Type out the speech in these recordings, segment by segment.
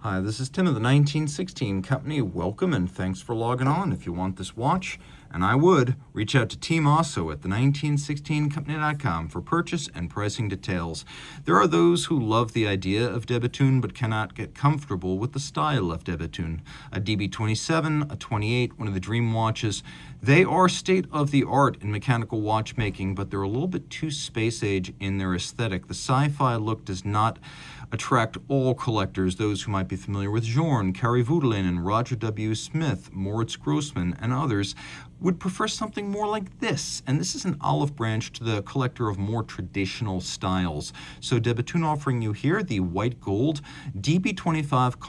Hi, this is Tim of the 1916 Company. Welcome and thanks for logging on. If you want this watch, and I would, reach out to Team Mosso at the1916company.com for purchase and pricing details. There are those who love the idea of DeBethune but cannot get comfortable with the style of DeBethune. A DB27, a 28, one of the dream watches. They are state-of-the-art in mechanical watchmaking, but they're a little bit too space-age in their aesthetic. The sci-fi look does not attract all collectors, those who might be familiar with Jorn, Kari Voutilainen, Roger W. Smith, Moritz Grossman, and others, would prefer something more like this. And this is an olive branch to the collector of more traditional styles. So DeBethune offering you here the white gold DB25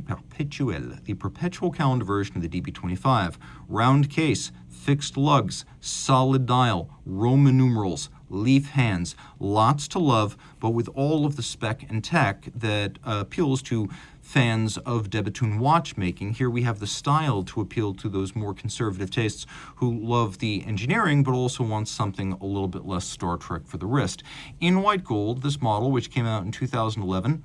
Perpetual, the perpetual calendar version of the DB25. Round case, fixed lugs, solid dial, Roman numerals, leaf hands, lots to love, but with all of the spec and tech that appeals to fans of DeBethune watchmaking. Here we have the style to appeal to those more conservative tastes who love the engineering but also want something a little bit less Star Trek for the wrist. In white gold, this model, which came out in 2011,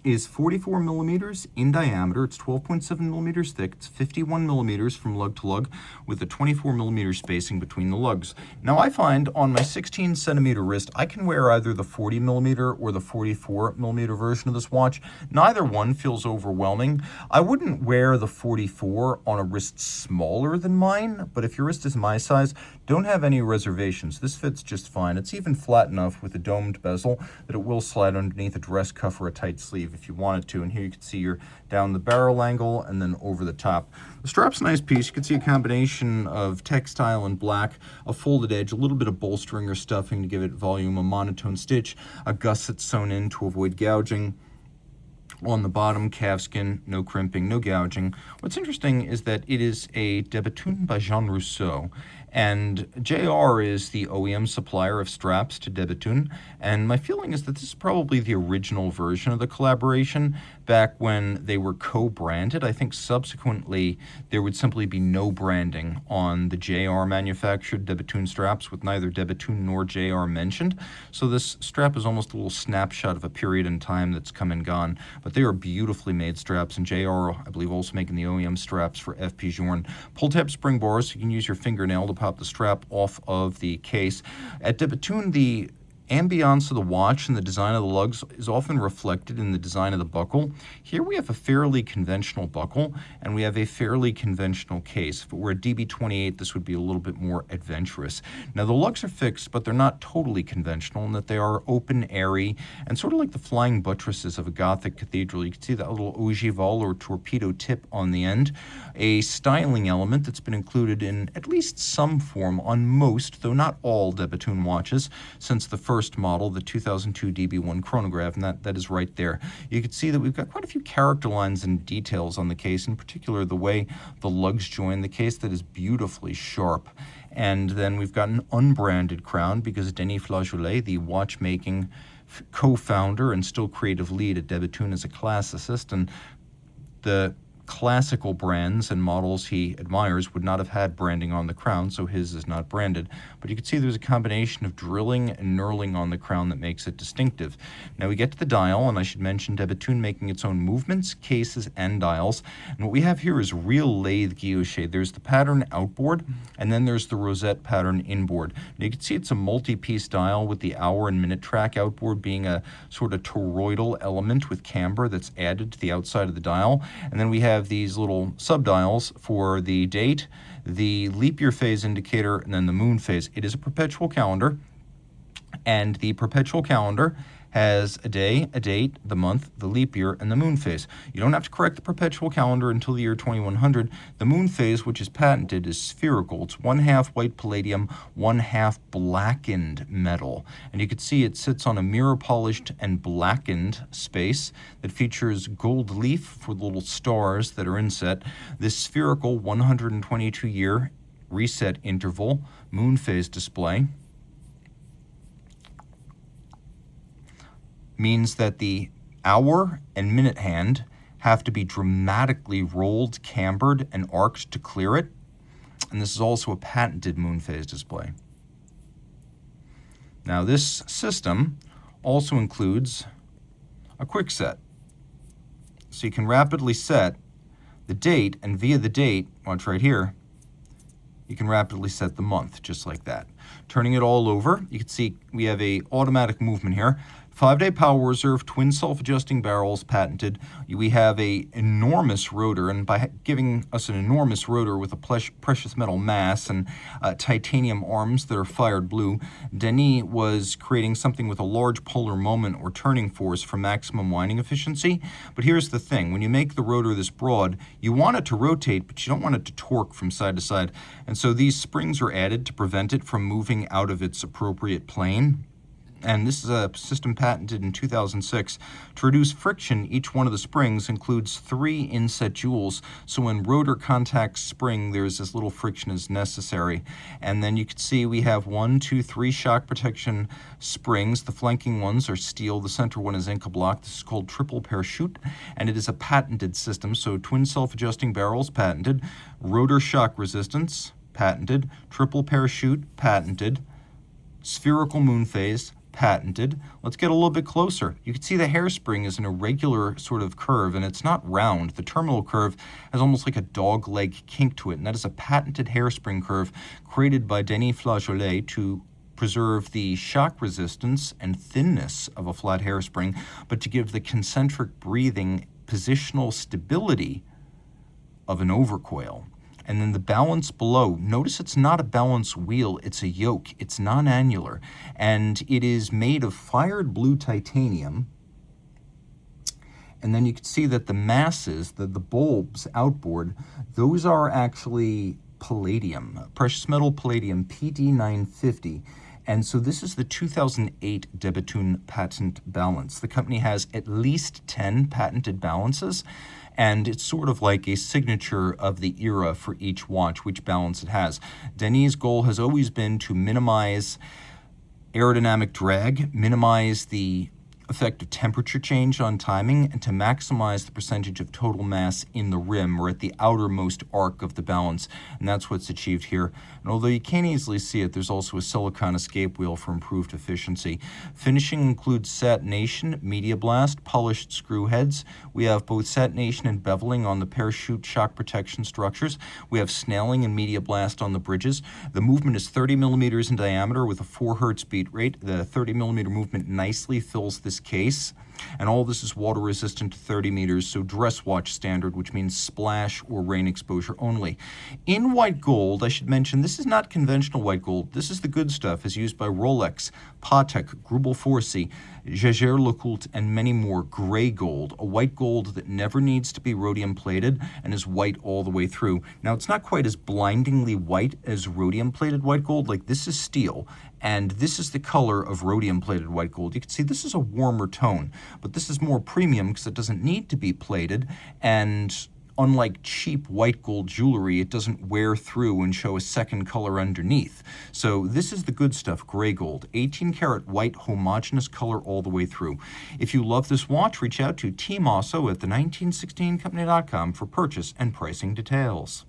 is 44 millimeters in diameter. It's 12.7 millimeters thick. It's 51 millimeters from lug to lug with a 24 millimeter spacing between the lugs. Now I find on my 16 centimeter wrist, I can wear either the 40 millimeter or the 44 millimeter version of this watch. Neither one feels overwhelming. I wouldn't wear the 44 on a wrist smaller than mine, but if your wrist is my size, don't have any reservations. This fits just fine. It's even flat enough with a domed bezel that it will slide underneath a dress cuff or a tight sleeve if you wanted to. And here you can see you're down the barrel angle and then over the top. The strap's a nice piece. You can see a combination of textile and black, a folded edge, a little bit of bolstering or stuffing to give it volume, a monotone stitch, a gusset sewn in to avoid gouging. On the bottom, calfskin, no crimping, no gouging. What's interesting is that it is a DeBethune by Jean Rousseau, and JR is the OEM supplier of straps to DeBethune, and my feeling is that this is probably the original version of the collaboration back when they were co-branded. I think subsequently there would simply be no branding on the JR manufactured DeBethune straps with neither DeBethune nor JR mentioned, so this strap is almost a little snapshot of a period in time that's come and gone. But they are beautifully made straps, and JR, I believe, also making the OEM straps for FP Journe. Pull-tab spring bars, so you can use your fingernail to pop the strap off of the case. At DeBethune, the ambiance of the watch and the design of the lugs is often reflected in the design of the buckle. Here we have a fairly conventional buckle, and we have a fairly conventional case. If it were a DB28, this would be a little bit more adventurous. Now, the lugs are fixed, but they're not totally conventional in that they are open, airy, and sort of like the flying buttresses of a Gothic cathedral. You can see that little ogival or torpedo tip on the end, a styling element that's been included in at least some form on most, though not all, DeBethune watches since the first model, the 2002 DB1 chronograph, and that is right there. You can see that we've got quite a few character lines and details on the case, in particular the way the lugs join the case that is beautifully sharp. And then we've got an unbranded crown because Denis Flageolet, the watchmaking co-founder and still creative lead at DeBethune, is a classicist, and the classical brands and models he admires would not have had branding on the crown, so his is not branded. But you can see there's a combination of drilling and knurling on the crown that makes it distinctive. Now we get to the dial, and I should mention DeBethune making its own movements, cases, and dials. And what we have here is real lathe guilloche. There's the pattern outboard, and then there's the rosette pattern inboard. Now you can see it's a multi-piece dial with the hour and minute track outboard being a sort of toroidal element with camber that's added to the outside of the dial. And then we have these little subdials for the date, the leap year phase indicator, and then the moon phase. It is a perpetual calendar, and the perpetual calendar has a day, a date, the month, the leap year, and the moon phase. You don't have to correct the perpetual calendar until the year 2100. The moon phase, which is patented, is spherical. It's 1/2 white palladium, 1/2 blackened metal. And you can see it sits on a mirror-polished and blackened space that features gold leaf for the little stars that are inset. This spherical 122-year reset interval moon phase display means that the hour and minute hand have to be dramatically rolled, cambered, and arced to clear it. And this is also a patented moon phase display. Now this system also includes a quick set. So you can rapidly set the date, and via the date, watch right here, you can rapidly set the month, just like that. Turning it all over, you can see we have a automatic movement here. 5-day power reserve, twin self-adjusting barrels, patented. We have a enormous rotor, and by giving us an enormous rotor with a precious metal mass and titanium arms that are fired blue, Denis was creating something with a large polar moment or turning force for maximum winding efficiency. But here's the thing, when you make the rotor this broad, you want it to rotate, but you don't want it to torque from side to side. And so these springs are added to prevent it from moving out of its appropriate plane. And this is a system patented in 2006. To reduce friction, each one of the springs includes 3 inset jewels, so when rotor contacts spring, there's as little friction as necessary. And then you can see we have 1, 2, 3 shock protection springs. The flanking ones are steel. The center one is Inca block. This is called triple parachute, and it is a patented system. So twin self-adjusting barrels, patented. Rotor shock resistance, patented. Triple parachute, patented. Spherical moon phase, patented. Let's get a little bit closer. You can see the hairspring is an irregular sort of curve, and it's not round. The terminal curve has almost like a dog leg kink to it, and that is a patented hairspring curve created by Denis Flageolet to preserve the shock resistance and thinness of a flat hairspring, but to give the concentric breathing positional stability of an overcoil. And then the balance below, notice it's not a balance wheel, it's a yoke. It's non-annular, and it is made of fired blue titanium. And then you can see that the masses, the bulbs outboard, those are actually palladium, precious metal palladium, PD950. And so this is the 2008 DeBethune patent balance. The company has at least 10 patented balances, and it's sort of like a signature of the era for each watch, which balance it has. Denis' goal has always been to minimize aerodynamic drag, minimize the effect of temperature change on timing, and to maximize the percentage of total mass in the rim or at the outermost arc of the balance, and that's what's achieved here. And although you can't easily see it, there's also a silicone escape wheel for improved efficiency. Finishing includes satination, media blast, polished screw heads. We have both satination and beveling on the parachute shock protection structures. We have snelling and media blast on the bridges. The movement is 30 millimeters in diameter with a 4 hertz beat rate. The 30 millimeter movement nicely fills this case, and all this is water resistant to 30 meters, so dress watch standard, which means splash or rain exposure only. In white gold, I should mention, this is not conventional white gold. This is the good stuff, as used by Rolex, Patek, Grubel Forsey, Jaeger-LeCoultre, and many more. Gray gold, a white gold that never needs to be rhodium plated and is white all the way through. Now, it's not quite as blindingly white as rhodium plated white gold. Like, this is steel, and this is the color of rhodium plated white gold. You can see this is a warmer tone, but this is more premium because it doesn't need to be plated, and unlike cheap white gold jewelry, it doesn't wear through and show a second color underneath. So this is the good stuff, gray gold, 18 karat white homogeneous color all the way through. If you love this watch, reach out to Team Mosso at the 1916company.com for purchase and pricing details.